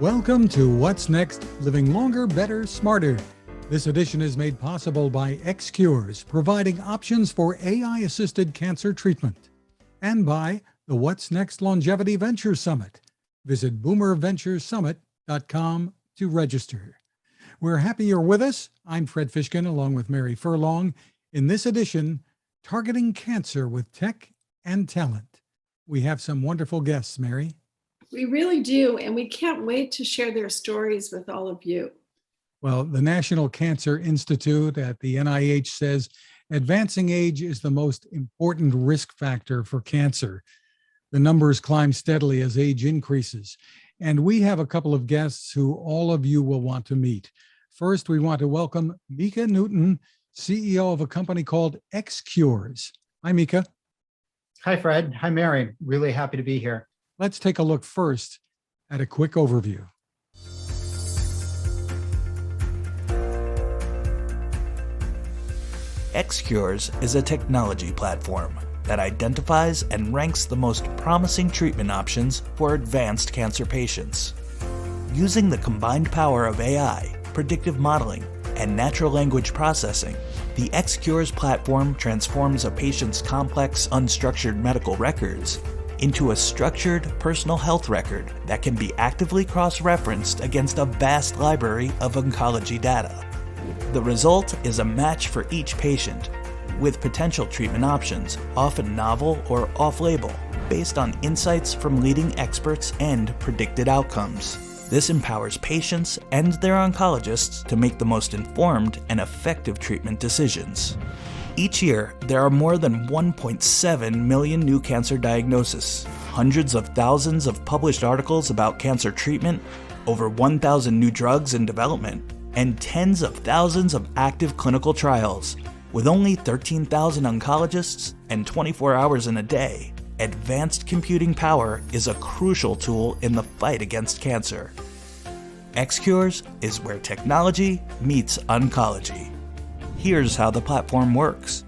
Welcome to What's Next, Living Longer, Better, Smarter. This edition is made possible by XCures, providing options for AI-assisted cancer treatment, and by the What's Next Longevity Venture Summit. Visit boomerventuresummit.com to register. We're happy you're with us. I'm Fred Fishkin, along with Mary Furlong. In this edition, Targeting Cancer with Tech and Talent. We have some wonderful guests, Mary. We really do, and we can't wait to share their stories with all of you. Well, the National Cancer Institute at the NIH says advancing age is the most important risk factor for cancer. The numbers climb steadily as age increases, and we have a couple of guests who all of you will want to meet. First, we want to welcome Mika Newton, CEO of a company called XCures. Hi, Mika. Hi, Fred. Hi, Mary. Really happy to be here. Let's take a look first at a quick overview. XCures is a technology platform that identifies and ranks the most promising treatment options for advanced cancer patients. Using the combined power of AI, predictive modeling, and natural language processing, the XCures platform transforms a patient's complex, unstructured medical records into a structured personal health record that can be actively cross-referenced against a vast library of oncology data. The result is a match for each patient, with potential treatment options, often novel or off-label, based on insights from leading experts and predicted outcomes. This empowers patients and their oncologists to make the most informed and effective treatment decisions. Each year, there are more than 1.7 million new cancer diagnoses, hundreds of thousands of published articles about cancer treatment, over 1,000 new drugs in development, and tens of thousands of active clinical trials. With only 13,000 oncologists and 24 hours in a day, advanced computing power is a crucial tool in the fight against cancer. XCures is where technology meets oncology. Here's how the platform works.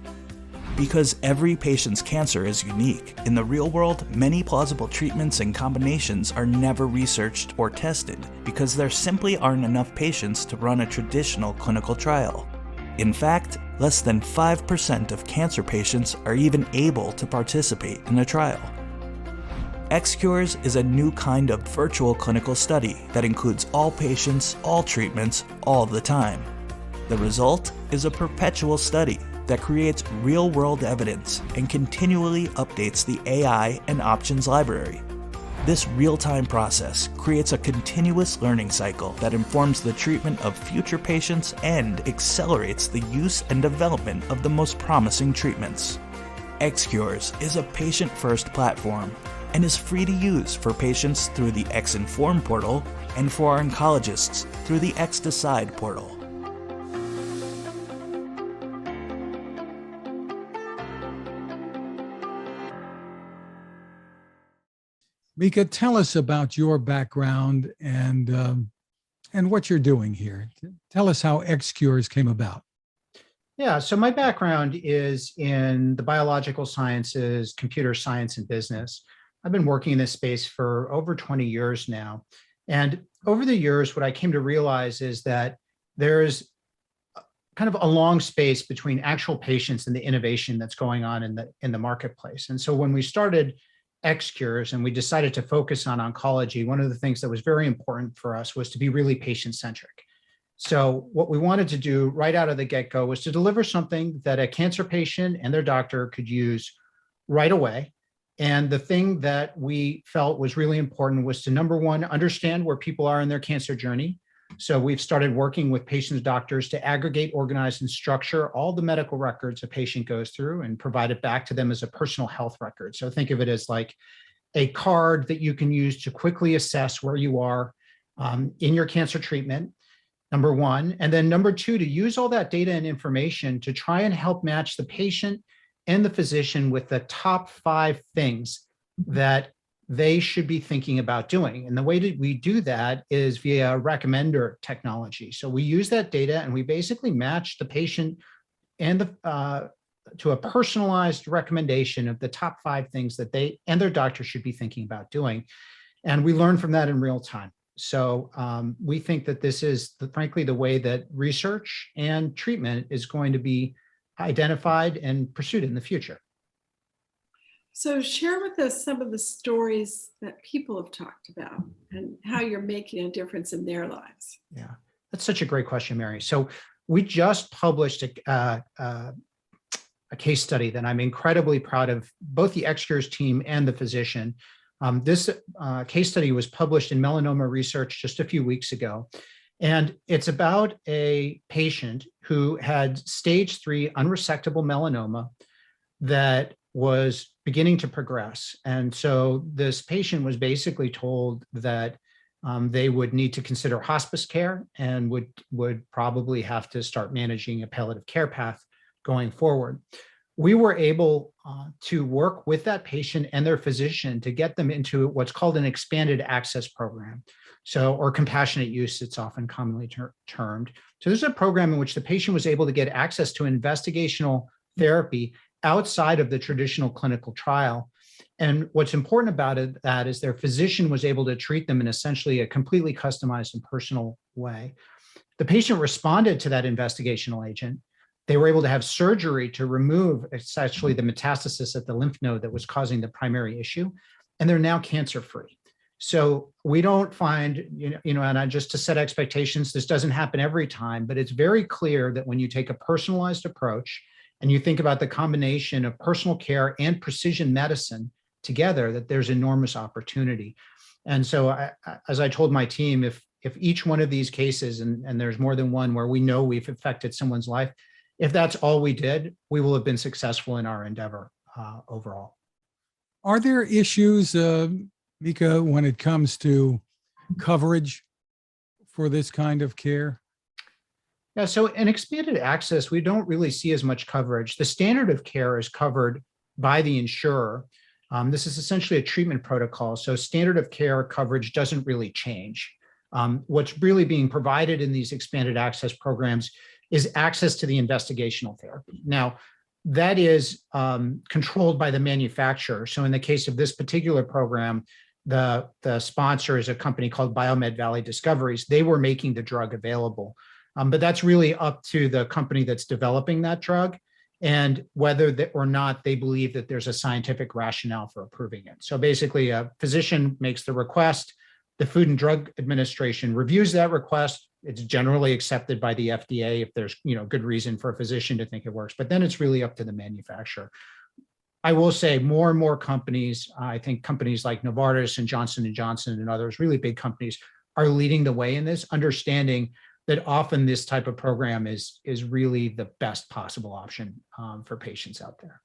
Because every patient's cancer is unique, in the real world, many plausible treatments and combinations are never researched or tested because there simply aren't enough patients to run a traditional clinical trial. In fact, less than 5% of cancer patients are even able to participate in a trial. XCures is a new kind of virtual clinical study that includes all patients, all treatments, all the time. The result is a perpetual study that creates real-world evidence and continually updates the AI and options library. This real-time process creates a continuous learning cycle that informs the treatment of future patients and accelerates the use and development of the most promising treatments. XCures is a patient-first platform and is free to use for patients through the XInform portal and for our oncologists through the XDecide portal. Mika, tell us about your background and what you're doing here. Tell us how XCures came about. Yeah, so my background is in the biological sciences, computer science, and business. I've been working in this space for over 20 years now. And over the years, what I came to realize is that there's kind of a long space between actual patients and the innovation that's going on in the marketplace. And so when we started XCures and we decided to focus on oncology, one of the things that was very important for us was to be really patient-centric. So what we wanted to do right out of the get-go was to deliver something that a cancer patient and their doctor could use right away. And the thing that we felt was really important was to, number one, understand where people are in their cancer journey. So we've started working with patients' doctors to aggregate, organize, and structure all the medical records a patient goes through and provide it back to them as a personal health record. So think of it as like a card that you can use to quickly assess where you are in your cancer treatment, number one. And then number two, to use all that data and information to try and help match the patient and the physician with the top 5 things that they should be thinking about doing. And the way that we do that is via recommender technology. So we use that data and we basically match the patient and to a personalized recommendation of the top 5 things that they and their doctor should be thinking about doing. And we learn from that in real time. So we think that this is, frankly, the way that research and treatment is going to be identified and pursued in the future. So share with us some of the stories that people have talked about and how you're making a difference in their lives. Yeah, that's such a great question, Mary. So we just published a case study that I'm incredibly proud of, both the XCures team and the physician. This case study was published in Melanoma Research just a few weeks ago. And it's about a patient who had stage 3 unresectable melanoma that was beginning to progress. And so this patient was basically told that they would need to consider hospice care and would probably have to start managing a palliative care path going forward. We were able to work with that patient and their physician to get them into what's called an expanded access program. So, or compassionate use, it's often commonly termed. So there's a program in which the patient was able to get access to investigational therapy outside of the traditional clinical trial. And what's important about that is their physician was able to treat them in essentially a completely customized and personal way. The patient responded to that investigational agent. They were able to have surgery to remove essentially the metastasis at the lymph node that was causing the primary issue, and they're now cancer-free. So we don't find, and just to set expectations, this doesn't happen every time, but it's very clear that when you take a personalized approach and you think about the combination of personal care and precision medicine together, that there's enormous opportunity. And so as I told my team, if each one of these cases, and there's more than one where we know we've affected someone's life, if that's all we did, we will have been successful in our endeavor overall. Are there issues, Mika, when it comes to coverage for this kind of care? Yeah, so in expanded access, we don't really see as much coverage. The standard of care is covered by the insurer. This is essentially a treatment protocol, so standard of care coverage doesn't really change. What's really being provided in these expanded access programs is access to the investigational therapy. Now, that is controlled by the manufacturer. So in the case of this particular program, the sponsor is a company called Biomed Valley Discoveries. They were making the drug available. But that's really up to the company that's developing that drug and whether or not they believe that there's a scientific rationale for approving it. So basically, a physician makes the request, the Food and Drug Administration reviews that request. It's generally accepted by the FDA if there's good reason for a physician to think it works, but then it's really up to the manufacturer. I will say more and more companies, I think companies like Novartis and Johnson & Johnson and others, really big companies, are leading the way in this, understanding that often this type of program is really the best possible option for patients out there.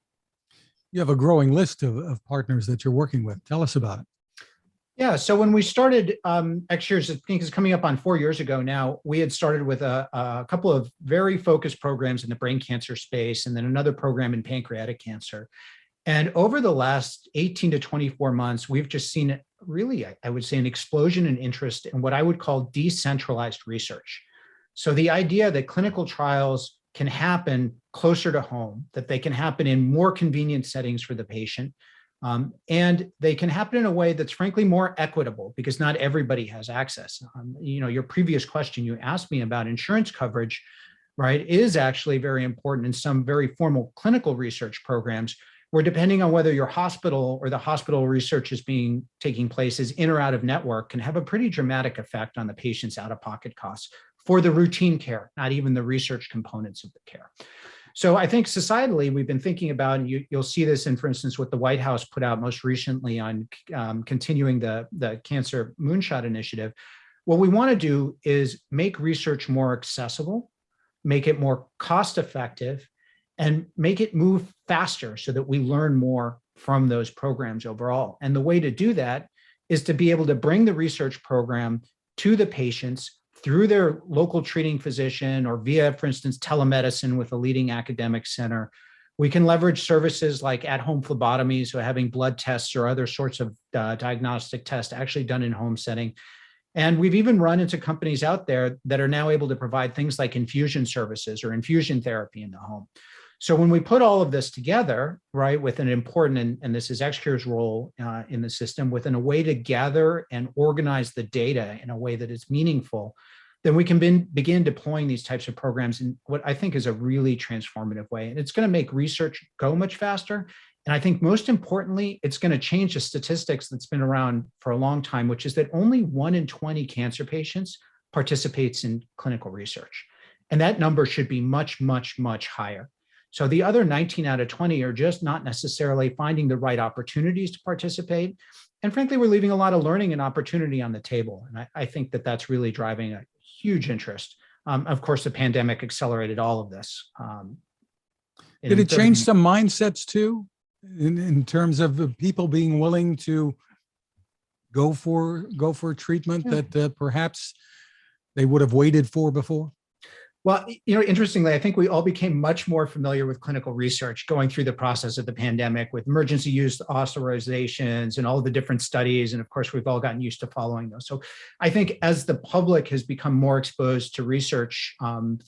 You have a growing list of partners that you're working with. Tell us about it. Yeah, so when we started XCures, I think it's coming up on 4 years ago now, we had started with a couple of very focused programs in the brain cancer space and then another program in pancreatic cancer. And over the last 18 to 24 months, we've just seen really, I would say, an explosion in interest in what I would call decentralized research. So the idea that clinical trials can happen closer to home, that they can happen in more convenient settings for the patient, and they can happen in a way that's frankly more equitable because not everybody has access. Your previous question you asked me about insurance coverage, right, is actually very important in some very formal clinical research programs where depending on whether your hospital or the hospital research is taking place is in or out of network can have a pretty dramatic effect on the patient's out-of-pocket costs for the routine care, not even the research components of the care. So I think societally, we've been thinking about, and you'll see this in, for instance, what the White House put out most recently on continuing the Cancer Moonshot Initiative. What we want to do is make research more accessible, make it more cost-effective, and make it move faster so that we learn more from those programs overall. And the way to do that is to be able to bring the research program to the patients through their local treating physician or via, for instance, telemedicine with a leading academic center. We can leverage services like at-home phlebotomies, so having blood tests or other sorts of diagnostic tests actually done in home setting. And we've even run into companies out there that are now able to provide things like infusion services or infusion therapy in the home. So when we put all of this together, right, with an important, and this is XCures' role in the system, within a way to gather and organize the data in a way that is meaningful, then we can begin deploying these types of programs in what I think is a really transformative way. And it's going to make research go much faster. And I think most importantly, it's going to change the statistics that's been around for a long time, which is that only 1 in 20 cancer patients participates in clinical research. And that number should be much, much, much higher. So the other 19 out of 20 are just not necessarily finding the right opportunities to participate. And frankly, we're leaving a lot of learning and opportunity on the table. And I think that that's really driving a huge interest. Of course, the pandemic accelerated all of this. Did it change some mindsets too, in terms of the people being willing to go for treatment that perhaps they would have waited for before? Well, interestingly, I think we all became much more familiar with clinical research going through the process of the pandemic with emergency use authorizations and all the different studies. And of course, we've all gotten used to following those. So I think as the public has become more exposed to research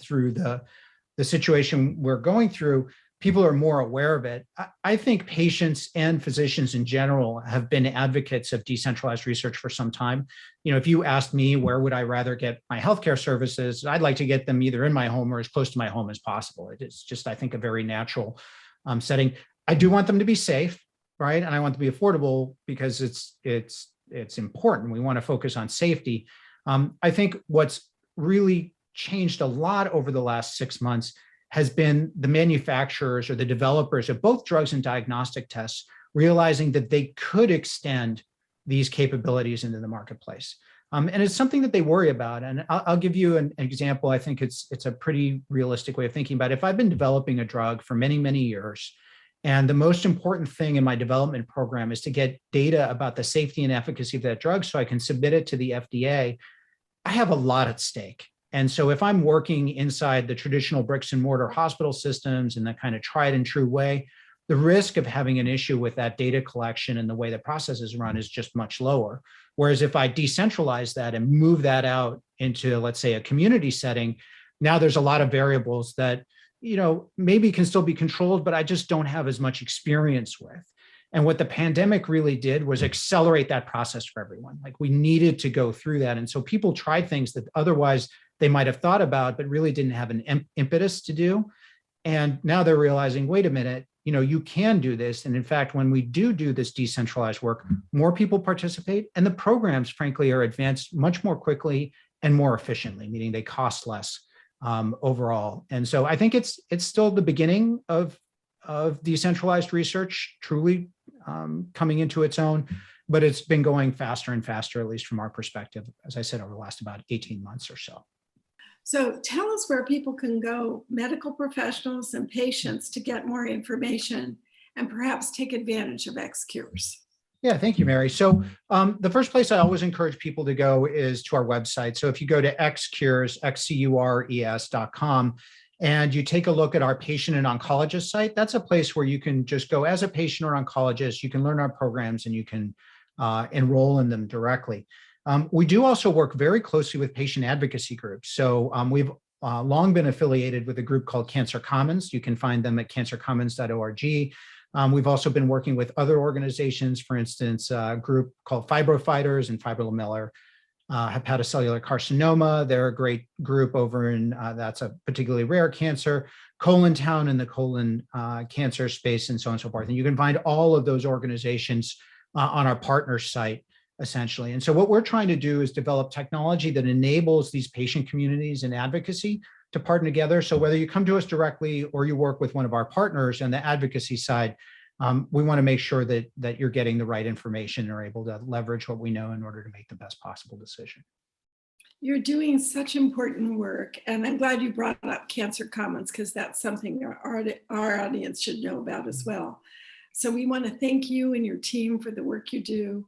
through the situation we're going through, people are more aware of it. I think patients and physicians in general have been advocates of decentralized research for some time. If you asked me where would I rather get my healthcare services, I'd like to get them either in my home or as close to my home as possible. It is just, I think, a very natural setting. I do want them to be safe, right? And I want them to be affordable because it's important. We want to focus on safety. I think what's really changed a lot over the last 6 months has been the manufacturers or the developers of both drugs and diagnostic tests realizing that they could extend these capabilities into the marketplace. And it's something that they worry about. And I'll give you an example. I think it's a pretty realistic way of thinking about it. If I've been developing a drug for many, many years, and the most important thing in my development program is to get data about the safety and efficacy of that drug so I can submit it to the FDA, I have a lot at stake. And so if I'm working inside the traditional bricks and mortar hospital systems in that kind of tried and true way, the risk of having an issue with that data collection and the way the process is run is just much lower. Whereas if I decentralize that and move that out into, let's say, a community setting, now there's a lot of variables that, maybe can still be controlled, but I just don't have as much experience with. And what the pandemic really did was accelerate that process for everyone. Like we needed to go through that. And so people tried things that otherwise they might have thought about, but really didn't have an impetus to do. And now they're realizing, wait a minute, you can do this. And in fact, when we do this decentralized work, more people participate and the programs, frankly, are advanced much more quickly and more efficiently, meaning they cost less overall. And so I think it's still the beginning of decentralized research truly coming into its own, but it's been going faster and faster, at least from our perspective, as I said, over the last about 18 months or so. So tell us where people can go, medical professionals and patients, to get more information and perhaps take advantage of XCures. Yeah, thank you, Mary. So the first place I always encourage people to go is to our website. So if you go to XCures, XCures.com, and you take a look at our patient and oncologist site, that's a place where you can just go as a patient or oncologist, you can learn our programs and you can enroll in them directly. We do also work very closely with patient advocacy groups. So we've long been affiliated with a group called Cancer Commons. You can find them at cancercommons.org. We've also been working with other organizations, for instance, a group called Fibrofighters and Fibrolamellar hepatocellular carcinoma. They're a great group over in, that's a particularly rare cancer, Colon Town in the colon cancer space, and so on and so forth. And you can find all of those organizations on our partner site, essentially. And so what we're trying to do is develop technology that enables these patient communities and advocacy to partner together. So whether you come to us directly or you work with one of our partners on the advocacy side, we want to make sure that you're getting the right information and are able to leverage what we know in order to make the best possible decision. You're doing such important work, and I'm glad you brought up Cancer Commons because that's something our audience should know about as well. So we want to thank you and your team for the work you do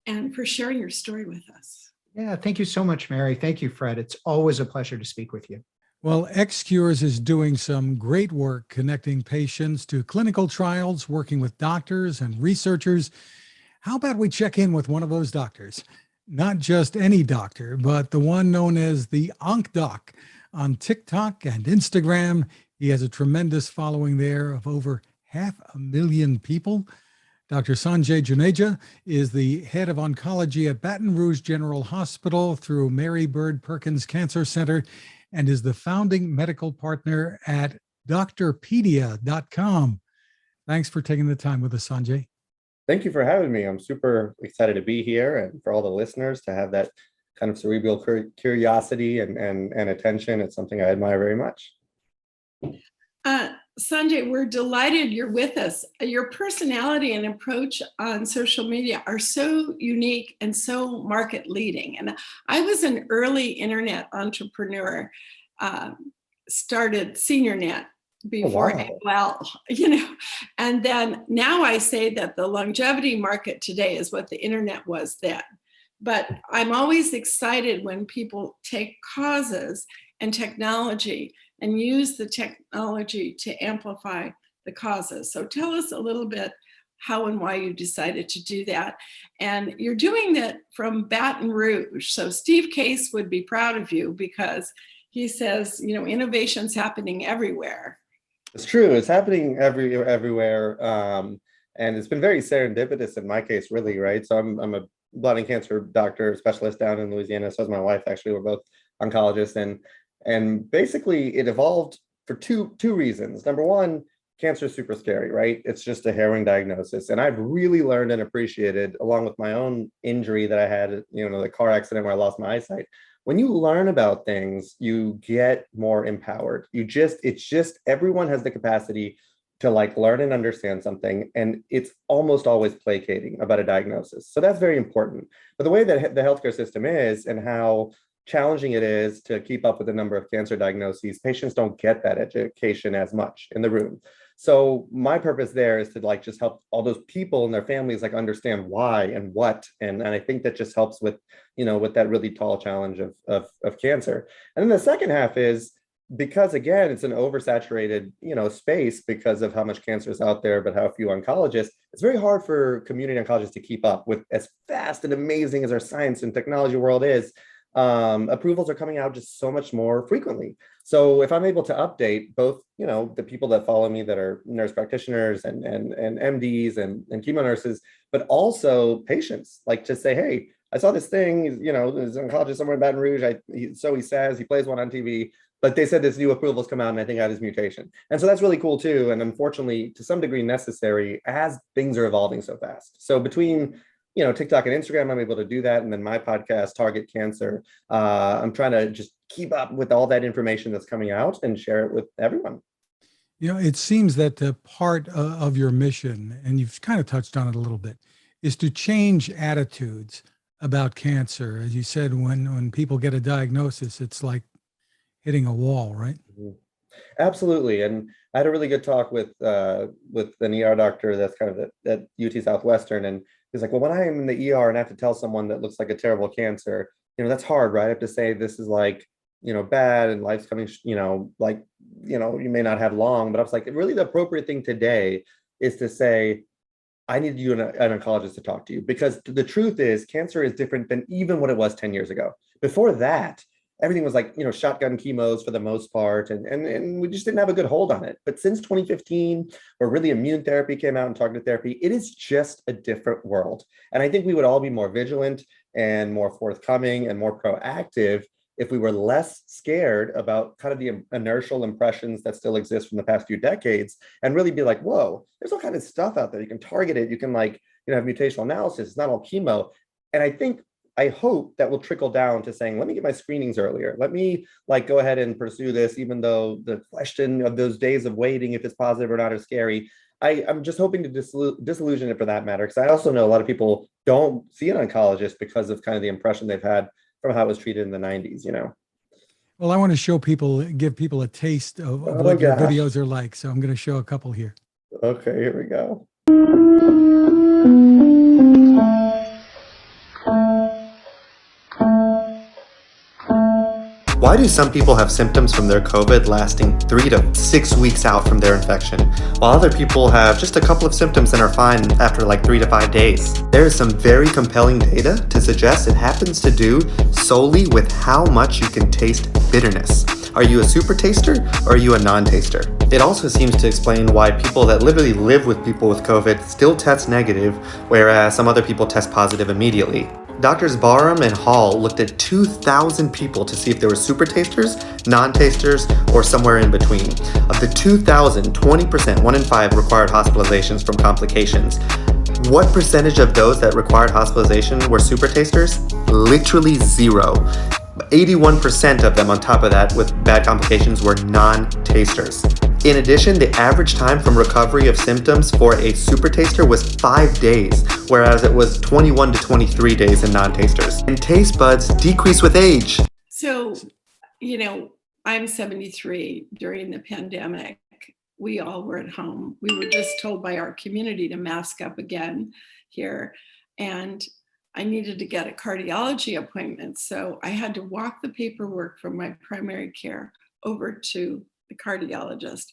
and for sharing your story with us. Yeah, thank you so much, Mary. Thank you, Fred. It's always a pleasure to speak with you. Well, XCures is doing some great work connecting patients to clinical trials, working with doctors and researchers. How about we check in with one of those doctors? Not just any doctor, but the one known as the OncDoc on TikTok and Instagram. He has a tremendous following there of over 500,000 people. Dr. Sanjay Juneja is the head of oncology at Baton Rouge General Hospital through Mary Bird Perkins Cancer Center and is the founding medical partner at drpedia.com. Thanks for taking the time with us, Sanjay. Thank you for having me. I'm super excited to be here, and for all the listeners to have that kind of cerebral curiosity and attention. It's something I admire very much. Sanjay, we're delighted you're with us. Your personality and approach on social media are so unique and so market leading. And I was an early internet entrepreneur, started SeniorNet before AOL, and then now I say that the longevity market today is what the internet was then. But I'm always excited when people take causes and technology and use the technology to amplify the causes. So tell us a little bit how and why you decided to do that. And you're doing that from Baton Rouge. So Steve Case would be proud of you because he says, innovation's happening everywhere. It's true. It's happening everywhere. And it's been very serendipitous in my case, really, right? So I'm a blood and cancer doctor specialist down in Louisiana. So is my wife, actually. We're both oncologists. And basically it evolved for two reasons. Number one, cancer is super scary, right? It's just a harrowing diagnosis. And I've really learned and appreciated, along with my own injury that I had, the car accident where I lost my eyesight. When you learn about things, you get more empowered. It's just everyone has the capacity to learn and understand something. And it's almost always placating about a diagnosis. So that's very important. But the way that the healthcare system is and how challenging it is to keep up with the number of cancer diagnoses, patients don't get that education as much in the room. So my purpose there is to just help all those people and their families understand why and what, and I think that just helps with with that really tall challenge of cancer. And then the second half is because again it's an oversaturated space because of how much cancer is out there, but how few oncologists. It's very hard for community oncologists to keep up with as fast and amazing as our science and technology world is. Approvals are coming out just so much more frequently. So if I'm able to update both, the people that follow me that are nurse practitioners and MDs and chemo nurses, but also patients, to say, hey, I saw this thing, there's an oncologist somewhere in Baton Rouge. He says he plays one on TV, but they said this new approval's come out and I think I had his mutation. And so that's really cool too. And unfortunately, to some degree necessary as things are evolving so fast. So between TikTok and Instagram, I'm able to do that. And then my podcast, Target Cancer, I'm trying to just keep up with all that information that's coming out and share it with everyone. It seems that the part of your mission, and you've kind of touched on it a little bit, is to change attitudes about cancer. As you said, when people get a diagnosis, it's like hitting a wall, right? Mm-hmm. Absolutely. And I had a really good talk with an ER doctor that's kind of at UT Southwestern, and he's like, well, when I am in the ER and I have to tell someone that looks like a terrible cancer, that's hard, right? I have to say this is bad and life's coming, you may not have long. But I was like, really the appropriate thing today is to say, I need you an oncologist to talk to you, because the truth is cancer is different than even what it was 10 years ago. Before that, everything was shotgun chemos for the most part, and we just didn't have a good hold on it. But since 2015, where really immune therapy came out and targeted therapy, it is just a different world. And I think we would all be more vigilant and more forthcoming and more proactive if we were less scared about kind of the inertial impressions that still exist from the past few decades, and really be like, whoa, there's all kind of stuff out there. You can target it. You can have mutational analysis. It's not all chemo. And I hope that will trickle down to saying, let me get my screenings earlier. Let me go ahead and pursue this, even though the question of those days of waiting, if it's positive or not, is scary. I'm just hoping to disillusion it for that matter, because I also know a lot of people don't see an oncologist because of kind of the impression they've had from how it was treated in the 90s, Well, I want to give people a taste of what your videos are like. So I'm going to show a couple here. Okay, here we go. Why do some people have symptoms from their COVID lasting 3 to 6 weeks out from their infection, while other people have just a couple of symptoms and are fine after 3 to 5 days? There is some very compelling data to suggest it happens to do solely with how much you can taste bitterness. Are you a super taster or are you a non-taster? It also seems to explain why people that literally live with people with COVID still test negative, whereas some other people test positive immediately. Doctors Barham and Hall looked at 2,000 people to see if they were super tasters, non-tasters, or somewhere in between. Of the 2,000, 20%, 1 in 5, required hospitalizations from complications. What percentage of those that required hospitalization were super tasters? Literally 0. 81% of them on top of that with bad complications were non-tasters. In addition, the average time from recovery of symptoms for a super taster was 5 days, whereas it was 21 to 23 days in non-tasters. And taste buds decrease with age. So, I'm 73. During the pandemic, we all were at home. We were just told by our community to mask up again here. And I needed to get a cardiology appointment. So I had to walk the paperwork from my primary care over to the cardiologist.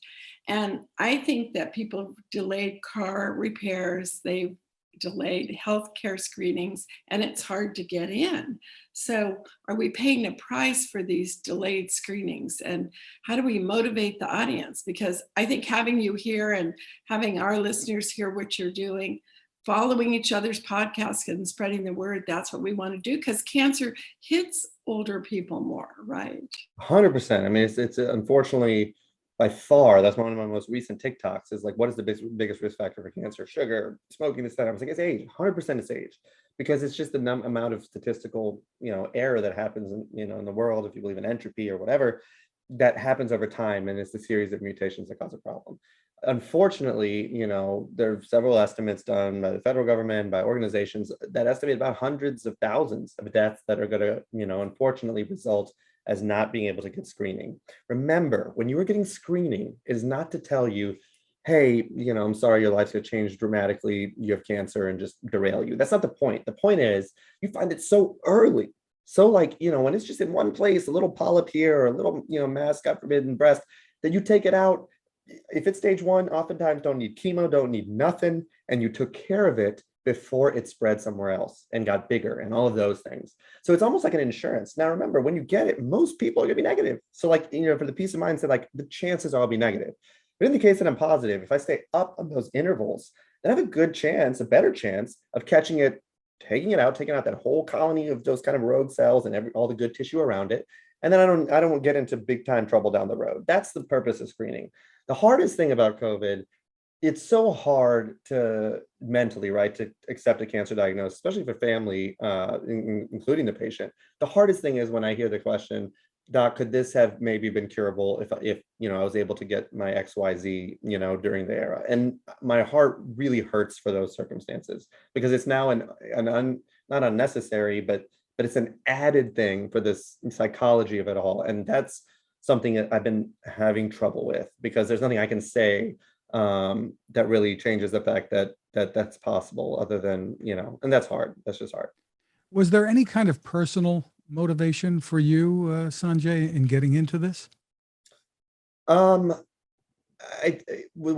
And I think that people delayed car repairs, they've delayed healthcare screenings, and it's hard to get in. So are we paying a price for these delayed screenings? And how do we motivate the audience? Because I think having you here and having our listeners hear what you're doing, following each other's podcasts and spreading the word, that's what we want to do, because cancer hits older people more, right? 100%. I mean, it's unfortunately by far, that's one of my most recent TikToks is like, what is the biggest risk factor for cancer? Sugar, smoking, this, that. I was like, it's age, 100% it's age, because it's just the amount of statistical, error that happens in the world, if you believe in entropy or whatever, that happens over time. And it's the series of mutations that cause a problem. Unfortunately, there are several estimates done by the federal government, by organizations that estimate about hundreds of thousands of deaths that are going to, unfortunately result as not being able to get screening. Remember, when you are getting screening, it is not to tell you, hey, I'm sorry, your life's going to change dramatically, you have cancer, and just derail you. That's not the point. The point is you find it so early. So when it's just in one place, a little polyp here or a little, mass, God forbid, in breast, that you take it out. If it's stage 1, oftentimes don't need chemo, don't need nothing, and you took care of it before it spread somewhere else and got bigger and all of those things. So it's almost like an insurance. Now, remember, when you get it, most people are going to be negative. So for the peace of mind, say the chances are I'll be negative. But in the case that I'm positive, if I stay up on those intervals, then I have a good chance, a better chance of catching it, taking out that whole colony of those kind of rogue cells and all the good tissue around it. And then I don't get into big time trouble down the road. That's the purpose of screening. The hardest thing about COVID, it's so hard to mentally, right, to accept a cancer diagnosis, especially for family, including the patient. The hardest thing is when I hear the question, Doc, could this have maybe been curable if I was able to get my XYZ, during the era? And my heart really hurts for those circumstances, because it's now not unnecessary, but it's an added thing for this psychology of it all. And that's something that I've been having trouble with, because there's nothing I can say that really changes the fact that that's possible, other than, and that's hard. That's just hard. Was there any kind of personal motivation for you, Sanjay, in getting into this? When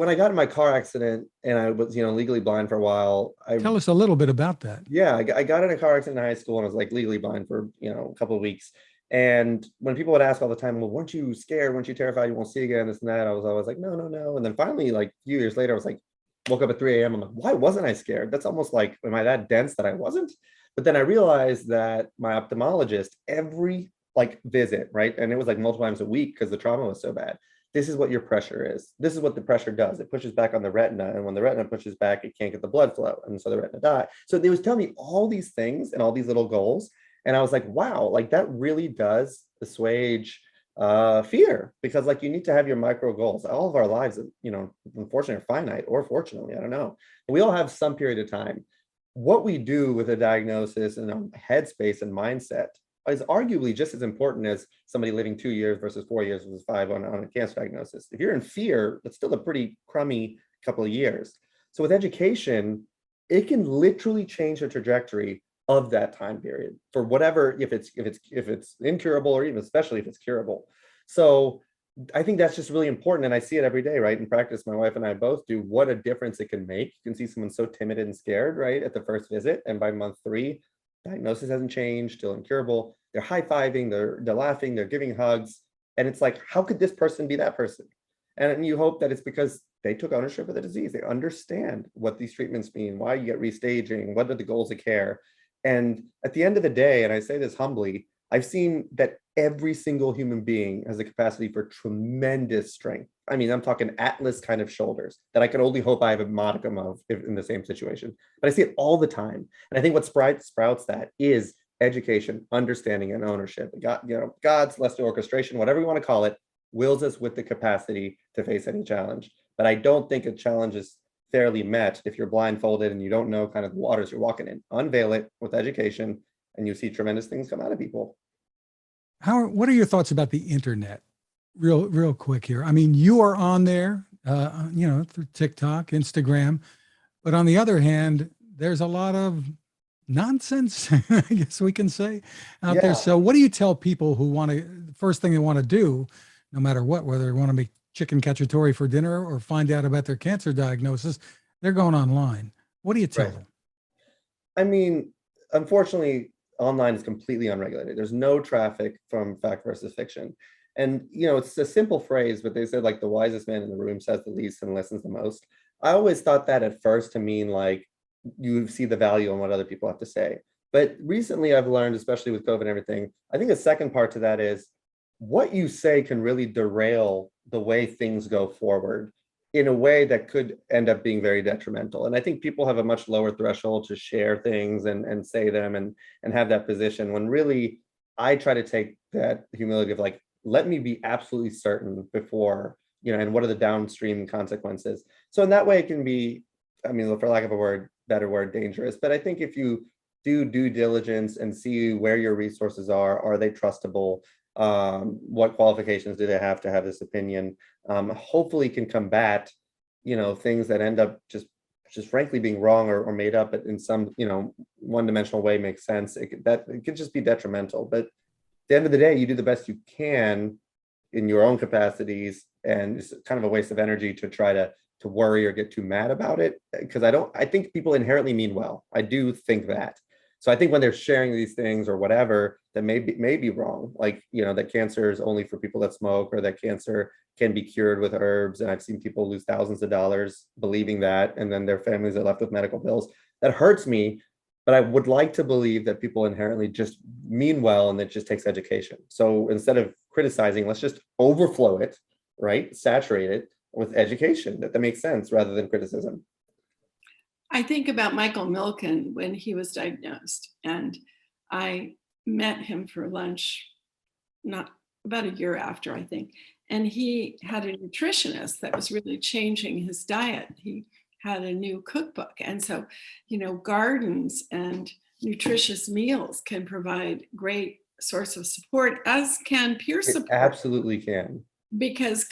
I got in my car accident and I was, legally blind for a while. Tell us a little bit about that. Yeah, I got in a car accident in high school and I was legally blind for, a couple of weeks. And when people would ask all the time, well, weren't you scared? Weren't you terrified you won't see again? This and that. I was always like, no. And then finally, a few years later, I was like, woke up at 3 a.m. I'm like, why wasn't I scared? That's almost like, am I that dense that I wasn't? But then I realized that my ophthalmologist, every visit, right? And it was multiple times a week because the trauma was so bad. This is what your pressure is. This is what the pressure does. It pushes back on the retina. And when the retina pushes back, it can't get the blood flow. And so the retina dies. So they was telling me all these things and all these little goals. And I was like, wow, that really does assuage fear, because you need to have your micro goals. All of our lives, unfortunately are finite, or fortunately, I don't know. We all have some period of time. What we do with a diagnosis and a headspace and mindset is arguably just as important as somebody living 2 years versus 4 years versus 5 on a cancer diagnosis. If you're in fear, that's still a pretty crummy couple of years. So with education, it can literally change the trajectory of that time period for whatever, if it's incurable, or even especially if it's curable. So I think that's just really important. And I see it every day, right? In practice, my wife and I both do, what a difference it can make. You can see someone so timid and scared, right, at the first visit. And by month 3, diagnosis hasn't changed, still incurable. They're high-fiving, they're laughing, they're giving hugs. And it's like, how could this person be that person? And you hope that it's because they took ownership of the disease. They understand what these treatments mean, why you get restaging, what are the goals of care. And at the end of the day, and I say this humbly, I've seen that every single human being has the capacity for tremendous strength. I mean, I'm talking Atlas kind of shoulders that I can only hope I have a modicum of in the same situation. But I see it all the time. And I think what sprouts that is education, understanding, and ownership. God, God's celestial orchestration, whatever you want to call it, wills us with the capacity to face any challenge. But I don't think a challenge is fairly met if you're blindfolded and you don't know kind of the waters you're walking in. Unveil it with education, and you see tremendous things come out of people. What are your thoughts about the internet? Real quick here. I mean, you are on there, through TikTok, Instagram, but on the other hand, there's a lot of nonsense, I guess we can say, out there. So what do you tell people who want to, the first thing they want to do, no matter what, whether they want to make chicken cacciatore for dinner or find out about their cancer diagnosis, they're going online. What do you tell them? I mean, unfortunately, online is completely unregulated. There's no traffic from fact versus fiction. And, it's a simple phrase, but they said like the wisest man in the room says the least and listens the most. I always thought that at first to mean like you see the value in what other people have to say. But recently I've learned, especially with COVID and everything, I think the second part to that is what you say can really derail the way things go forward in a way that could end up being very detrimental. And I think people have a much lower threshold to share things and say them and have that position, when really I try to take that humility of like, let me be absolutely certain before, and what are the downstream consequences. So in that way it can be, I mean, for lack of a better word, dangerous. But I think if you do due diligence and see where your resources are they trustable? What qualifications do they have to have this opinion? Hopefully can combat, things that end up just frankly being wrong or made up in some, one-dimensional way makes sense. It could just be detrimental. But at the end of the day, you do the best you can in your own capacities, and it's kind of a waste of energy to try to worry or get too mad about it, because I think people inherently mean well. I do think that. So I think when they're sharing these things or whatever that may be wrong, like, that cancer is only for people that smoke, or that cancer can be cured with herbs. And I've seen people lose thousands of dollars believing that, and then their families are left with medical bills. That hurts me, but I would like to believe that people inherently just mean well, and it just takes education. So instead of criticizing, let's just overflow it, right? Saturate it with education that makes sense rather than criticism. I think about Michael Milken when he was diagnosed, and I met him for lunch not about a year after, I think, and he had a nutritionist that was really changing his diet. He had a new cookbook, and so gardens and nutritious meals can provide great source of support, as can peer support. It absolutely can, because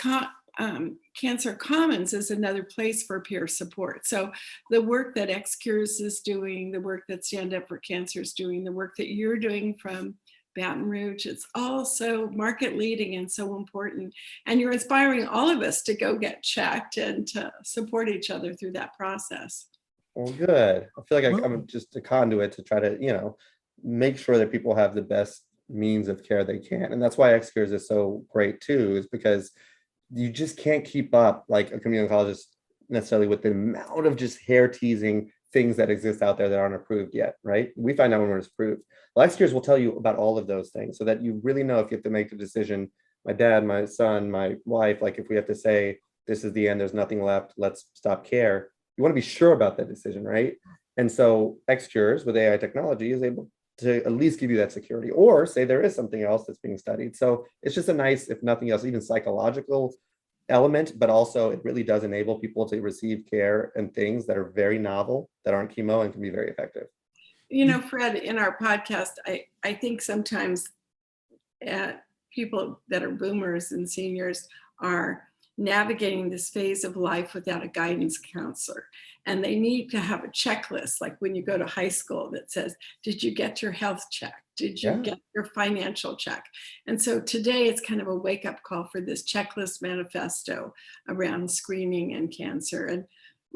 Cancer Commons is another place for peer support. So the work that XCures is doing, the work that Stand Up for Cancer is doing, the work that you're doing from Baton Rouge, it's all so market leading and so important. And you're inspiring all of us to go get checked and to support each other through that process. Well, good. I feel like I'm just a conduit to try to, make sure that people have the best means of care they can. And that's why XCures is so great too, is because you just can't keep up like a community oncologist necessarily with the amount of just hair teasing things that exist out there that aren't approved yet, right? We find out when it's approved. Well, XCures will tell you about all of those things so that you really know if you have to make a decision. My dad, my son, my wife, like if we have to say, this is the end, there's nothing left, let's stop care. You want to be sure about that decision, right? And so XCures with AI technology is able to at least give you that security, or say there is something else that's being studied. So it's just a nice, if nothing else, even psychological element, but also it really does enable people to receive care and things that are very novel, that aren't chemo, and can be very effective. Fred, in our podcast, I think sometimes people that are boomers and seniors are navigating this phase of life without a guidance counselor. And they need to have a checklist, like when you go to high school, that says, did you get your health check? Did you get your financial check? And so today it's kind of a wake-up call for this checklist manifesto around screening and cancer. And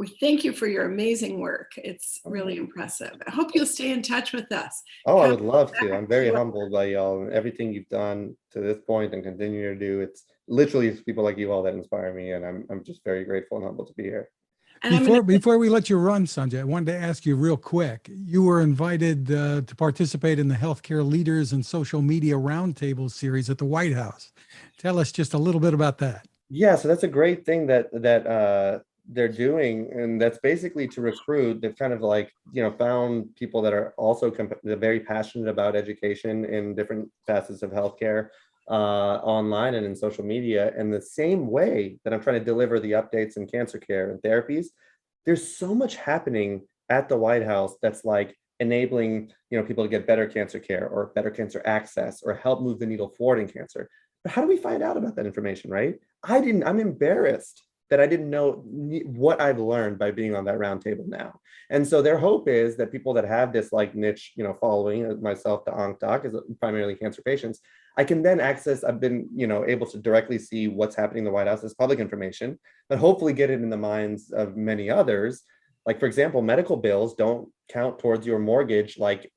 we thank you for your amazing work. It's really impressive. I hope you'll stay in touch with us. Oh, I Come would love to. back I'm very to- humbled by y'all and everything you've done to this point and continue to do. It's literally people like you all that inspire me, and I'm just very grateful and humbled to be here. And I'm gonna- Before we let you run, Sanjay, I wanted to ask you real quick. You were invited to participate in the Healthcare Leaders and Social Media Roundtable series at the White House. Tell us just a little bit about that. Yeah, so that's a great thing that they're doing, and that's basically to recruit. They've kind of like, found people that are also they're very passionate about education in different facets of healthcare, online and in social media. And the same way that I'm trying to deliver the updates in cancer care and therapies, there's so much happening at the White House that's like enabling, people to get better cancer care or better cancer access or help move the needle forward in cancer. But how do we find out about that information, right? I'm embarrassed that I didn't know what I've learned by being on that roundtable now. And so their hope is that people that have this like niche, following, myself, the Onc Doc, is primarily cancer patients, I can then access, I've been, able to directly see what's happening in the White House as public information, but hopefully get it in the minds of many others. Like, for example, medical bills don't count towards your mortgage like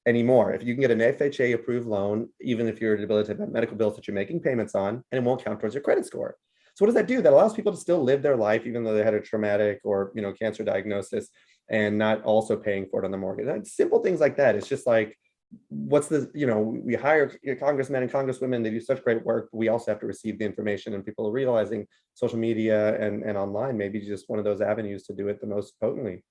anymore. If you can get an FHA approved loan, even if you're debilitated by medical bills that you're making payments on, and it won't count towards your credit score. So what does that do? That allows people to still live their life, even though they had a traumatic or, cancer diagnosis, and not also paying for it on the mortgage. And simple things like that. It's just like, what's the, we hire congressmen and congresswomen, they do such great work, but we also have to receive the information, and people are realizing social media and online may be just one of those avenues to do it the most potently.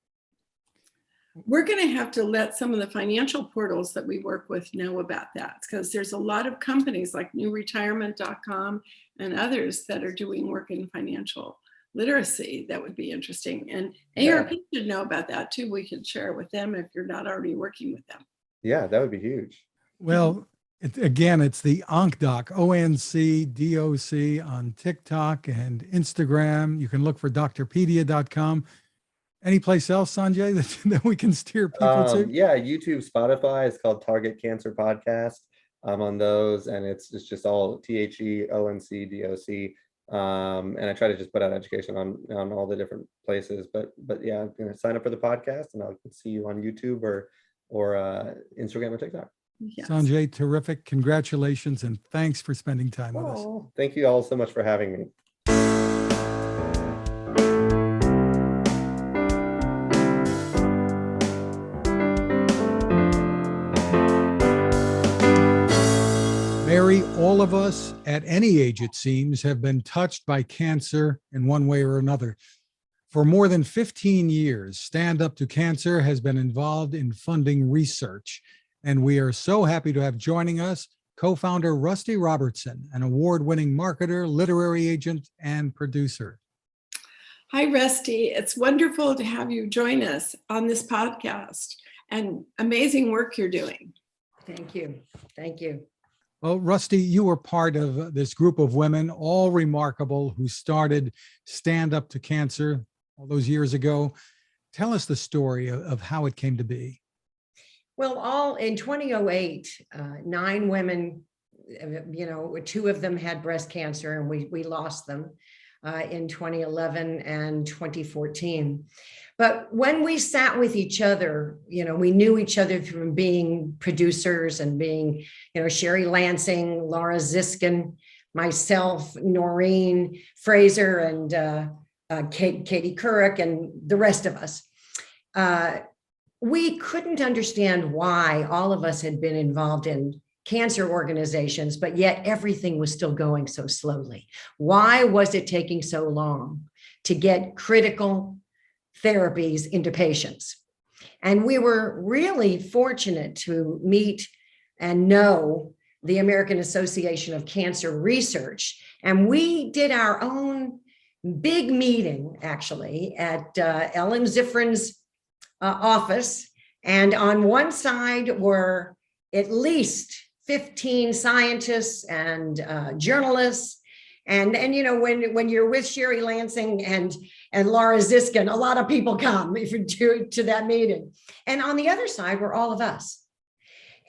We're going to have to let some of the financial portals that we work with know about that, because there's a lot of companies like newretirement.com and others that are doing work in financial literacy that would be interesting. And ARP should know about that too. We could share it with them if you're not already working with them. Yeah, that would be huge. Well, it's the Onc Doc, ONCDOC on TikTok and Instagram. You can look for drpedia.com. Any place else, Sanjay, that we can steer people to? Yeah, YouTube, Spotify. It's called Target Cancer Podcast. I'm on those, and it's just all THEONCDOC. And I try to just put out education on all the different places. But yeah, I'm gonna sign up for the podcast, and I'll see you on YouTube or Instagram or TikTok. Yes. Sanjay, terrific. Congratulations, and thanks for spending time with us. Thank you all so much for having me. Mary, all of us at any age, it seems, have been touched by cancer in one way or another. For more than 15 years, Stand Up to Cancer has been involved in funding research, and we are so happy to have joining us co-founder Rusty Robertson, an award-winning marketer, literary agent, and producer. Hi, Rusty. It's wonderful to have you join us on this podcast, and amazing work you're doing. Thank you. Thank you. Well, Rusty, you were part of this group of women, all remarkable, who started Stand Up to Cancer all those years ago. Tell us the story of how it came to be. Well, all in 2008, 9 women, two of them had breast cancer, and we lost them in 2011 and 2014. But when we sat with each other, we knew each other through being producers and being, Sherry Lansing, Laura Ziskin, myself, Noreen Fraser, and Katie Couric, and the rest of us. We couldn't understand why all of us had been involved in cancer organizations, but yet everything was still going so slowly. Why was it taking so long to get critical therapies into patients? And we were really fortunate to meet and know the American Association of Cancer Research. And we did our own big meeting, actually, at Ellen Zifrin's office. And on one side were at least 15 scientists and journalists. And when you're with Sherry Lansing and Laura Ziskin, a lot of people come to that meeting. And on the other side were all of us.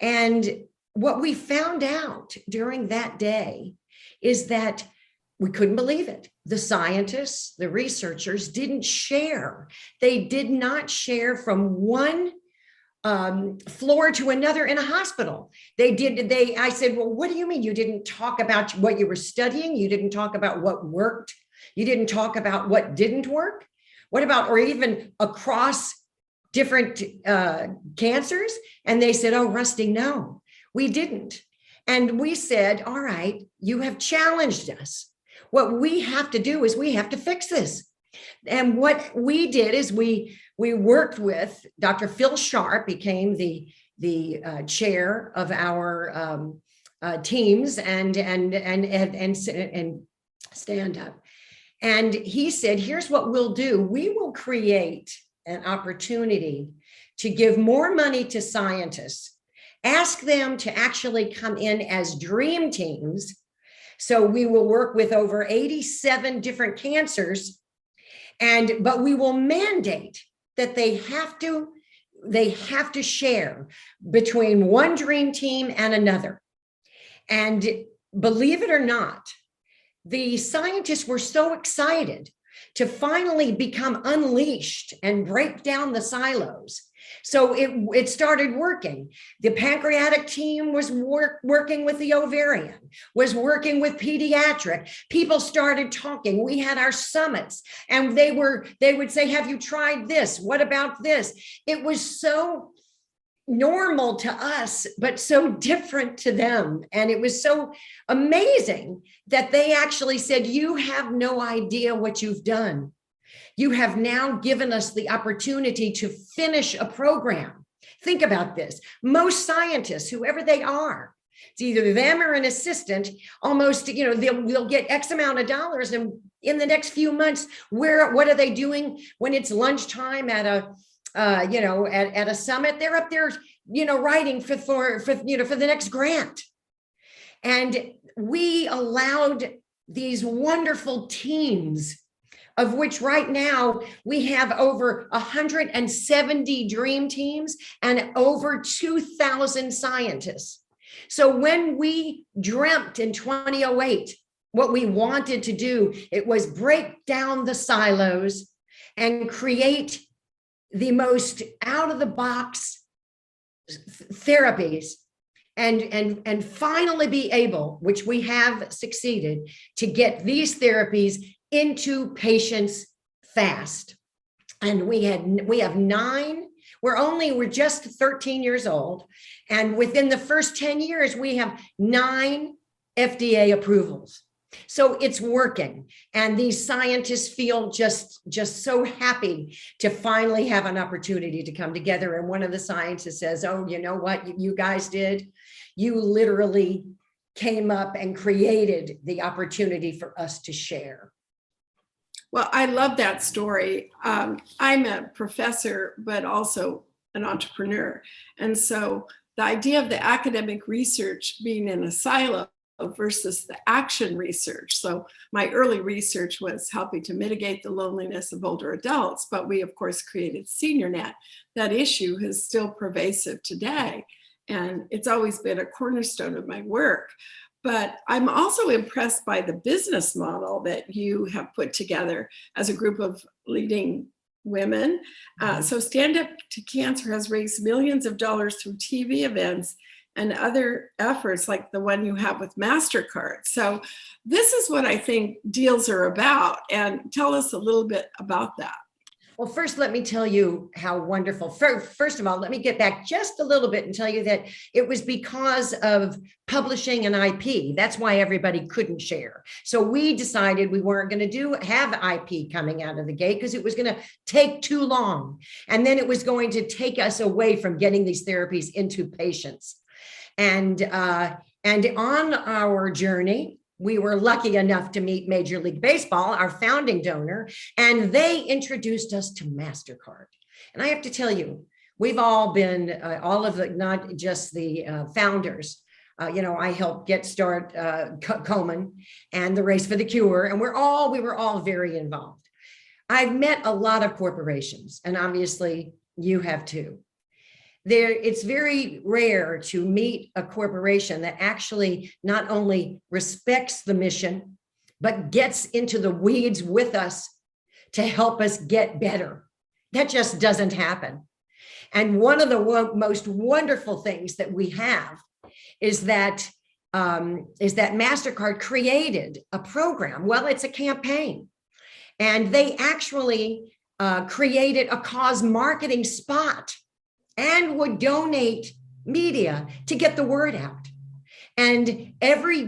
And what we found out during that day is that we couldn't believe it. the scientists, the researchers didn't share. They did not share from one floor to another in a hospital. I said, well, what do you mean you didn't talk about what you were studying? You didn't talk about what worked. You didn't talk about what didn't work. What about, or even across different cancers? And they said, oh, Rusty, no, we didn't. And we said, all right, you have challenged us. What we have to do is we have to fix this. And what we did is we worked with Dr. Phil Sharp, became the chair of our teams and stand up. And he said, here's what we'll do. We will create an opportunity to give more money to scientists, ask them to actually come in as dream teams. So we will work with over 87 different cancers, but we will mandate that they have to share between one dream team and another. And believe it or not, the scientists were so excited to finally become unleashed and break down the silos. So it started working. The pancreatic team was working with the ovarian, was working with pediatric. People started talking. We had our summits, and they would say, have you tried this? What about this? It was so normal to us, but so different to them. And it was so amazing that they actually said, you have no idea what you've done. You have now given us the opportunity to finish a program. Think about this. Most scientists, whoever they are, it's either them or an assistant, almost, they'll get X amount of dollars. And in the next few months, what are they doing when it's lunchtime at a summit? They're up there, writing for the next grant. And we allowed these wonderful teams, of which right now we have over 170 dream teams and over 2,000 scientists. So when we dreamt in 2008, what we wanted to do, it was break down the silos and create the most out of the box therapies and finally be able, which we have succeeded, to get these therapies into patients fast. And we have 9, we're just 13 years old. And within the first 10 years, we have 9 FDA approvals. So it's working. And these scientists feel just so happy to finally have an opportunity to come together. And one of the scientists says, oh, you know what you guys did? You literally came up and created the opportunity for us to share. Well, I love that story. I'm a professor, but also an entrepreneur. And so the idea of the academic research being in a silo versus the action research. So my early research was helping to mitigate the loneliness of older adults, but we of course created SeniorNet. That issue is still pervasive today, and it's always been a cornerstone of my work. But I'm also impressed by the business model that you have put together as a group of leading women. So Stand Up to Cancer has raised millions of dollars through TV events and other efforts like the one you have with MasterCard. So this is what I think deals are about. And tell us a little bit about that. Well, first, let me tell you how wonderful. First of all, let me get back just a little bit and tell you that it was because of publishing an IP. That's why everybody couldn't share. So we decided we weren't going to have IP coming out of the gate because it was going to take too long. And then it was going to take us away from getting these therapies into patients. And on our journey, we were lucky enough to meet Major League Baseball, our founding donor, and they introduced us to MasterCard. And I have to tell you, we've all been, not just the founders. I helped get start Komen and the Race for the Cure, and we were all very involved. I've met a lot of corporations, and obviously you have too. It's very rare to meet a corporation that actually not only respects the mission, but gets into the weeds with us to help us get better. That just doesn't happen. And one of the most wonderful things that we have is that MasterCard created a program. Well, it's a campaign, and they actually created a cause marketing spot and would donate media to get the word out. And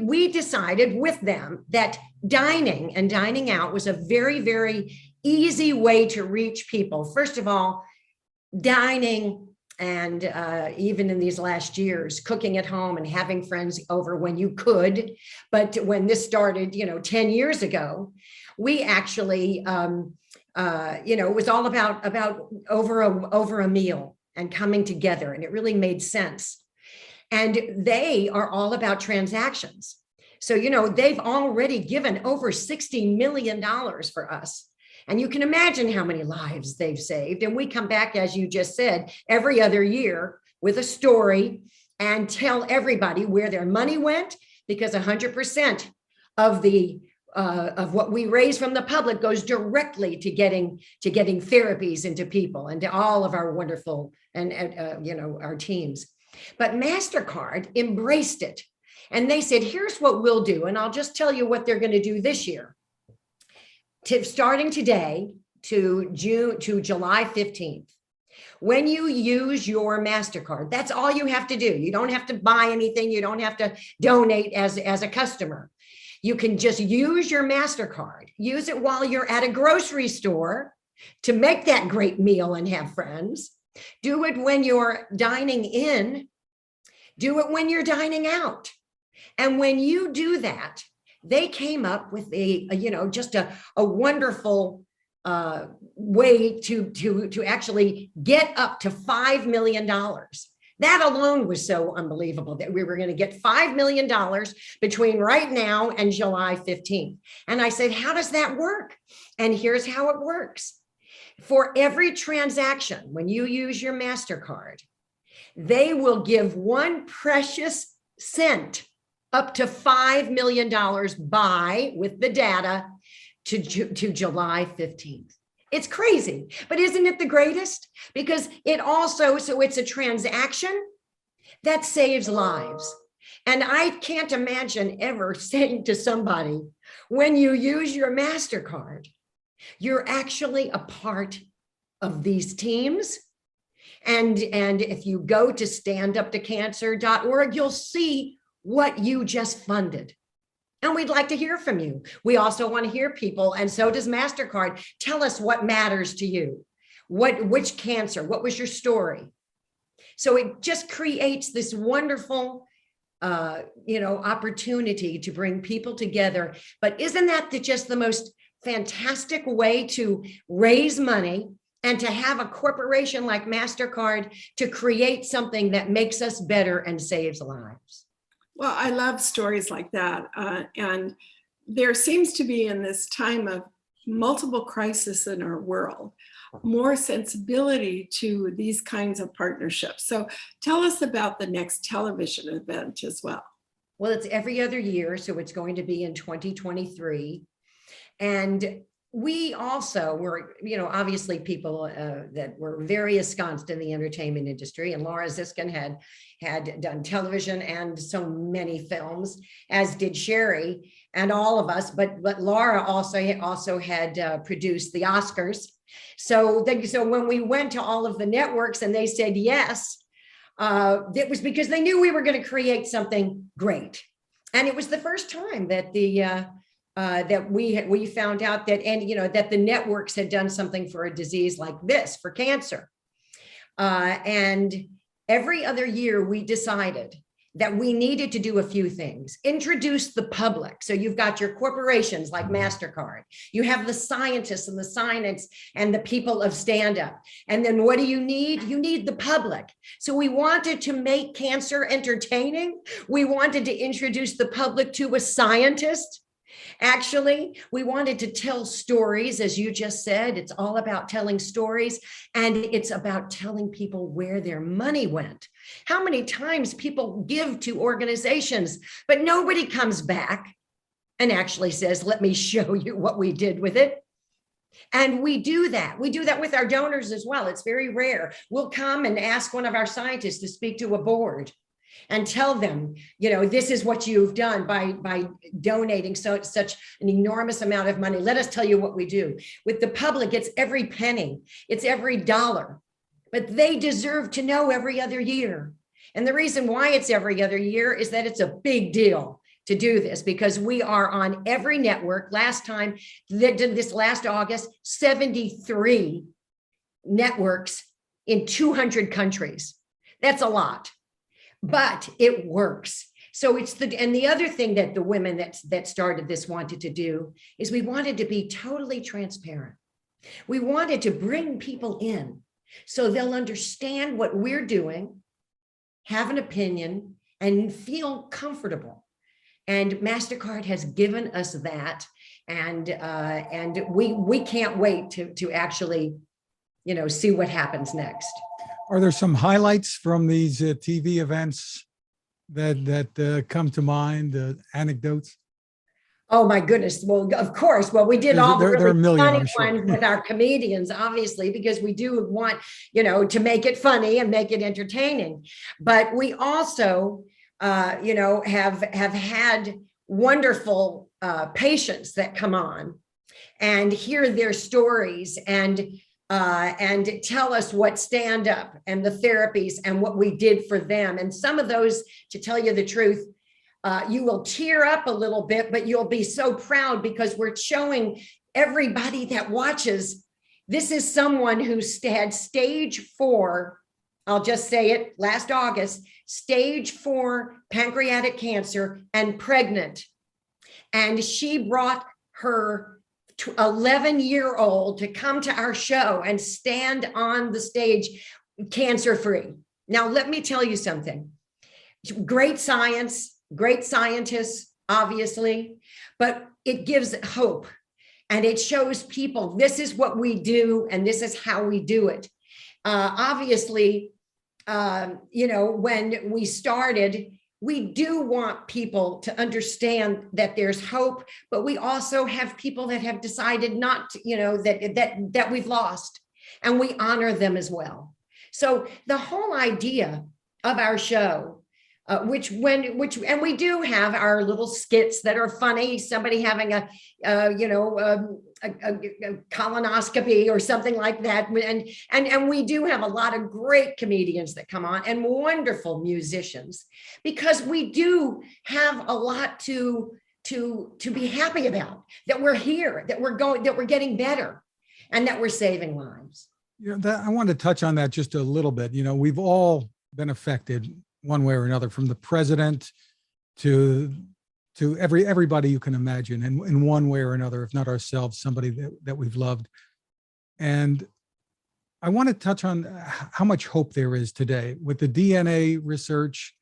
we decided with them that dining and dining out was a very, very easy way to reach people. First of all, dining and even in these last years, cooking at home and having friends over when you could. But when this started, 10 years ago, we actually, it was all about over a meal and coming together. And it really made sense. And they are all about transactions. So, they've already given over $60 million for us. And you can imagine how many lives they've saved. And we come back, as you just said, every other year with a story and tell everybody where their money went, because 100% of what we raise from the public goes directly to getting therapies into people and to all of our wonderful and our teams. But MasterCard embraced it, and they said, here's what we'll do. And I'll just tell you what they're going to do this year. Starting today to July 15th, when you use your MasterCard, that's all you have to do. You don't have to buy anything. You don't have to donate as a customer. You can just use your MasterCard. Use it while you're at a grocery store to make that great meal and have friends. Do it when you're dining in. Do it when you're dining out. And when you do that, they came up with just a wonderful way to actually get up to $5 million. That alone was so unbelievable that we were going to get $5 million between right now and July 15th. And I said, how does that work? And here's how it works. For every transaction, when you use your MasterCard, they will give one precious cent up to $5 million with the data to July 15th. It's crazy, but isn't it the greatest? Because it's a transaction that saves lives. And I can't imagine ever saying to somebody, when you use your MasterCard, you're actually a part of these teams. And if you go to standuptocancer.org, you'll see what you just funded. And we'd like to hear from you. We also want to hear people, and so does MasterCard. Tell us what matters to you. Which cancer? What was your story? So it just creates this wonderful opportunity to bring people together. But isn't that just the most fantastic way to raise money and to have a corporation like MasterCard to create something that makes us better and saves lives? Well, I love stories like that. And there seems to be, in this time of multiple crises in our world, more sensibility to these kinds of partnerships. So tell us about the next television event as well. Well, it's every other year, so it's going to be in 2023. And we also were, obviously people that were very ensconced in the entertainment industry. And Laura Ziskin had done television and so many films, as did Sherry and all of us. But Laura also had produced the Oscars. So when we went to all of the networks and they said yes, it was because they knew we were going to create something great. And it was the first time that that we found out that, and that the networks had done something for a disease like this, for cancer. And every other year we decided that we needed to do a few things. Introduce the public. So you've got your corporations like MasterCard. You have the scientists and the science and the people of stand-up. And then what do you need? You need the public. So we wanted to make cancer entertaining. We wanted to introduce the public to a scientist. Actually, we wanted to tell stories, as you just said. It's all about telling stories, and it's about telling people where their money went. How many times people give to organizations, but nobody comes back and actually says, let me show you what we did with it. And we do that. We do that with our donors as well. It's very rare. We'll come and ask one of our scientists to speak to a board and tell them, this is what you've done by donating such an enormous amount of money. Let us tell you what we do. With the public, it's every penny, it's every dollar, but they deserve to know every other year. And the reason why it's every other year is that it's a big deal to do this, because we are on every network. Last time, this last August, 73 networks in 200 countries. That's a lot, but it works. So and the other thing that the women that started this wanted to do is we wanted to be totally transparent. We wanted to bring people in so they'll understand what we're doing, have an opinion, and feel comfortable. And MasterCard has given us that, and we can't wait to actually, see what happens next. Are there some highlights from these TV events that come to mind? Anecdotes? Oh my goodness! Well, of course. Well, we did all the there are a really million, funny I'm sure. ones with our comedians, obviously, because we do want to make it funny and make it entertaining. But we also have had wonderful patients that come on and hear their stories and tell us what stand up and the therapies and what we did for them. And some of those, to tell you the truth, you will tear up a little bit, but you'll be so proud because we're showing everybody that watches. This is someone who had stage 4. I'll just say it, last August, stage 4 pancreatic cancer and pregnant. And she brought her 11-year-old to come to our show and stand on the stage cancer-free. Now, let me tell you something. Great science, great scientists, obviously, but it gives hope. And it shows people, this is what we do, and this is how we do it. Obviously, when we started, we do want people to understand that there's hope, but we also have people that have decided not to, that we've lost, and we honor them as well. So the whole idea of our show, and we do have our little skits that are funny, somebody having a colonoscopy or something like that. And we do have a lot of great comedians that come on and wonderful musicians, because we do have a lot to be happy about, that we're here, that we're getting better, and that we're saving lives. I want to touch on that just a little bit. We've all been affected one way or another, from the president to everybody you can imagine, in one way or another, if not ourselves, somebody that we've loved. And I want to touch on how much hope there is today with the DNA research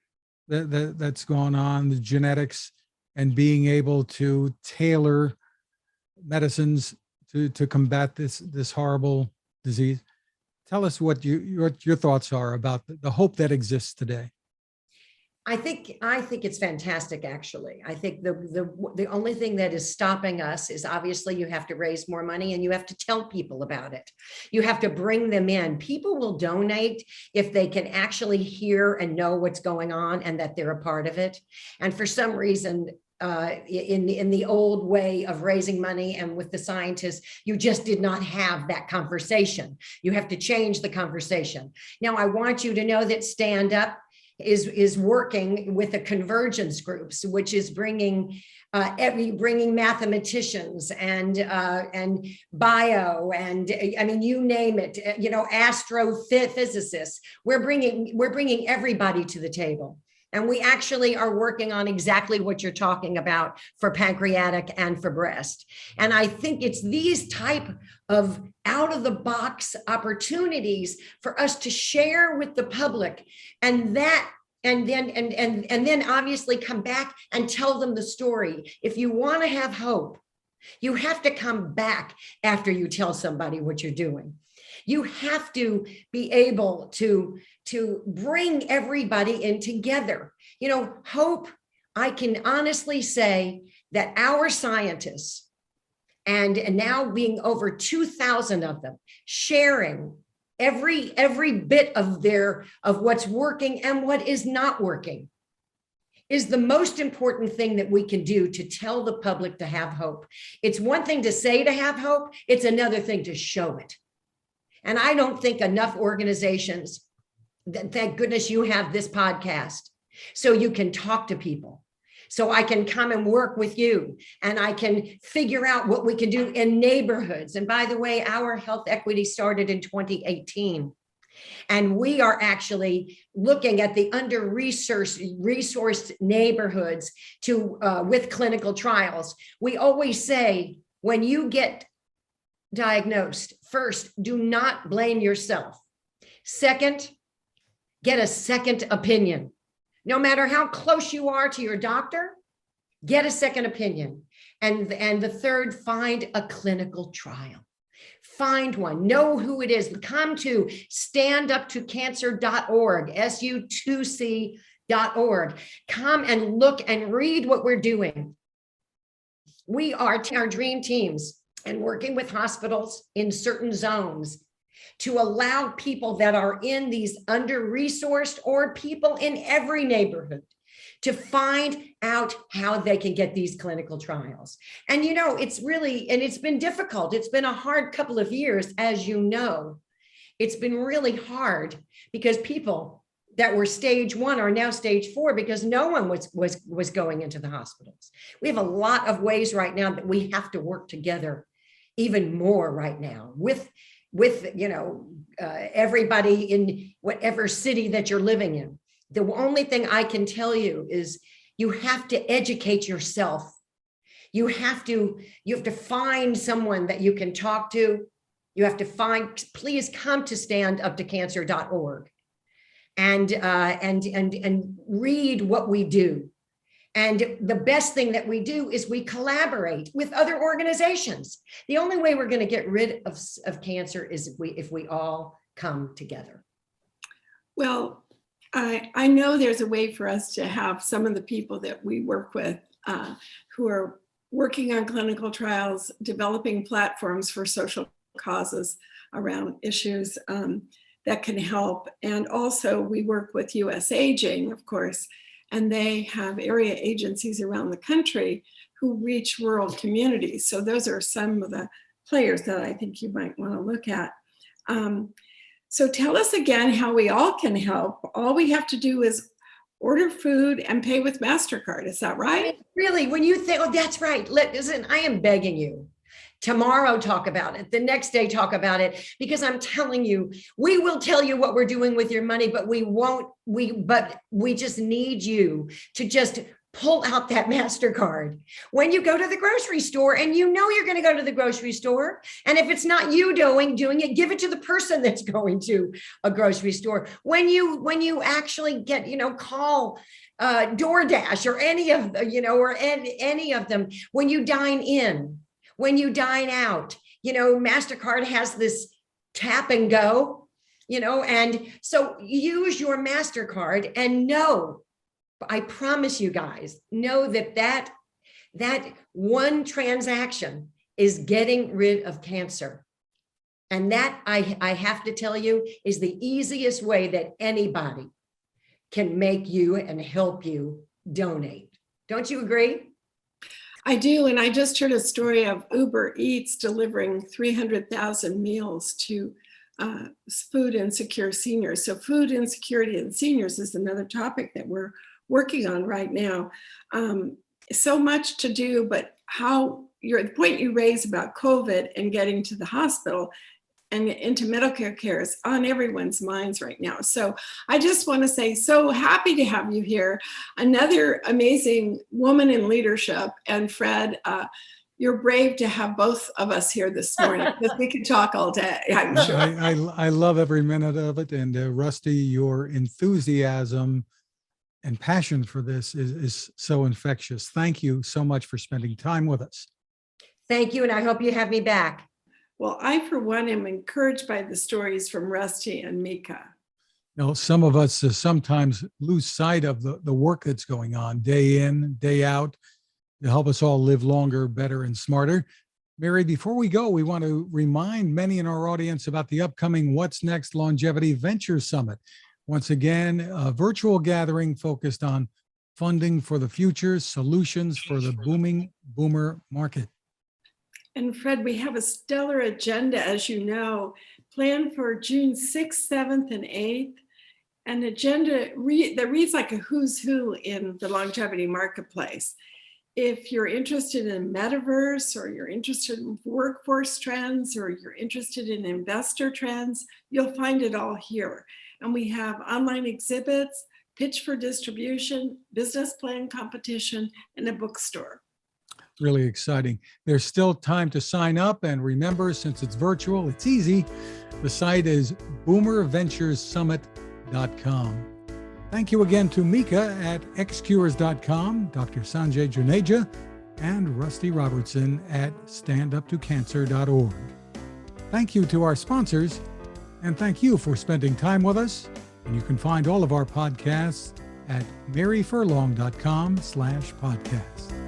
that's gone on, the genetics, and being able to tailor medicines to combat this horrible disease. Tell us what your thoughts are about the hope that exists today. I think it's fantastic, actually. I think the only thing that is stopping us is, obviously, you have to raise more money and you have to tell people about it. You have to bring them in. People will donate if they can actually hear and know what's going on and that they're a part of it. And for some reason, in the old way of raising money and with the scientists, you just did not have that conversation. You have to change the conversation. Now, I want you to know that Stand Up is working with the convergence groups, which is bringing mathematicians and bio, and you name it, astrophysicists. We're bringing everybody to the table. And we actually are working on exactly what you're talking about for pancreatic and for breast. And I think it's these type of out-of-the-box opportunities for us to share with the public, and then obviously come back and tell them the story. If you want to have hope, you have to come back after you tell somebody what you're doing. You have to be able to bring everybody in together. Hope I can honestly say that our scientists, and now being over 2,000 of them, sharing every bit of what's working and what is not working, is the most important thing that we can do to tell the public to have hope. It's one thing to say to have hope, it's another thing to show it. And I don't think enough organizations, thank goodness you have this podcast, so you can talk to people. So I can come and work with you, and I can figure out what we can do in neighborhoods. And by the way, our health equity started in 2018. And we are actually looking at the under-resourced neighborhoods with clinical trials. We always say, when you get diagnosed, first, do not blame yourself. Second, get a second opinion. No matter how close you are to your doctor, get a second opinion. And the third, find a clinical trial. Find one, know who it is. Come to standuptocancer.org, SU2C.org. Come and look and read what we're doing. We are our dream teams and working with hospitals in certain zones to allow people that are in these under-resourced or people in every neighborhood to find out how they can get these clinical trials. And it's really, and it's been difficult. It's been a hard couple of years, as you know. It's been really hard because people that were stage 1 are now stage 4 because no one was going into the hospitals. We have a lot of ways right now that we have to work together even more right now with everybody in whatever city that you're living in. The only thing I can tell you is you have to educate yourself. You have to find someone that you can talk to. You have to please come to standuptocancer.org and read what we do. And the best thing that we do is we collaborate with other organizations. The only way we're going to get rid of cancer is if we all come together. Well, I know there's a way for us to have some of the people that we work with who are working on clinical trials, developing platforms for social causes around issues that can help. And also we work with US Aging, of course, and they have area agencies around the country who reach rural communities. So those are some of the players that I think you might want to look at. So tell us again how we all can help. All we have to do is order food and pay with MasterCard. Is that right? Really, when you think, oh, that's right. Listen, I am begging you. Tomorrow, talk about it. The next day, talk about it. Because I'm telling you, we will tell you what we're doing with your money, but we just need you to just pull out that MasterCard when you go to the grocery store, and you're going to go to the grocery store. And if it's not you doing it, give it to the person that's going to a grocery store. When you actually get, call DoorDash or any of any of them, when you dine in, when you dine out, MasterCard has this tap and go, and so use your MasterCard and I promise you guys, know that one transaction is getting rid of cancer. And that I have to tell you is the easiest way that anybody can make you and help you donate. Don't you agree? I do. And I just heard a story of Uber Eats delivering 300,000 meals to food insecure seniors. So food insecurity in seniors is another topic that we're working on right now. So much to do, but the point you raised about COVID and getting to the hospital and into medical care is on everyone's minds right now. So I just want to say, so happy to have you here. Another amazing woman in leadership. And Fred, you're brave to have both of us here this morning because we could talk all day, I'm sure. I love every minute of it. And Rusty, your enthusiasm and passion for this is so infectious. Thank you so much for spending time with us. Thank you, and I hope you have me back. Well, I, for one, am encouraged by the stories from Rusty and Mika. Now, some of us sometimes lose sight of the work that's going on day in, day out to help us all live longer, better, and smarter. Mary, before we go, we want to remind many in our audience about the upcoming What's Next Longevity Venture Summit. Once again, a virtual gathering focused on funding for the future, solutions for the booming boomer market. And Fred, we have a stellar agenda, as you know, planned for June 6th, 7th, and 8th. An agenda that reads like a who's who in the longevity marketplace. If you're interested in metaverse, or you're interested in workforce trends, or you're interested in investor trends, you'll find it all here. And we have online exhibits, pitch for distribution, business plan competition, and a bookstore. Really exciting. There's still time to sign up. And remember, since it's virtual, it's easy. The site is boomerventuresummit.com. Thank you again to Mika at XCures.com, Dr. Sanjay Juneja, and Rusty Robertson at standuptocancer.org. Thank you to our sponsors, and thank you for spending time with us. And you can find all of our podcasts at maryfurlong.com/podcast.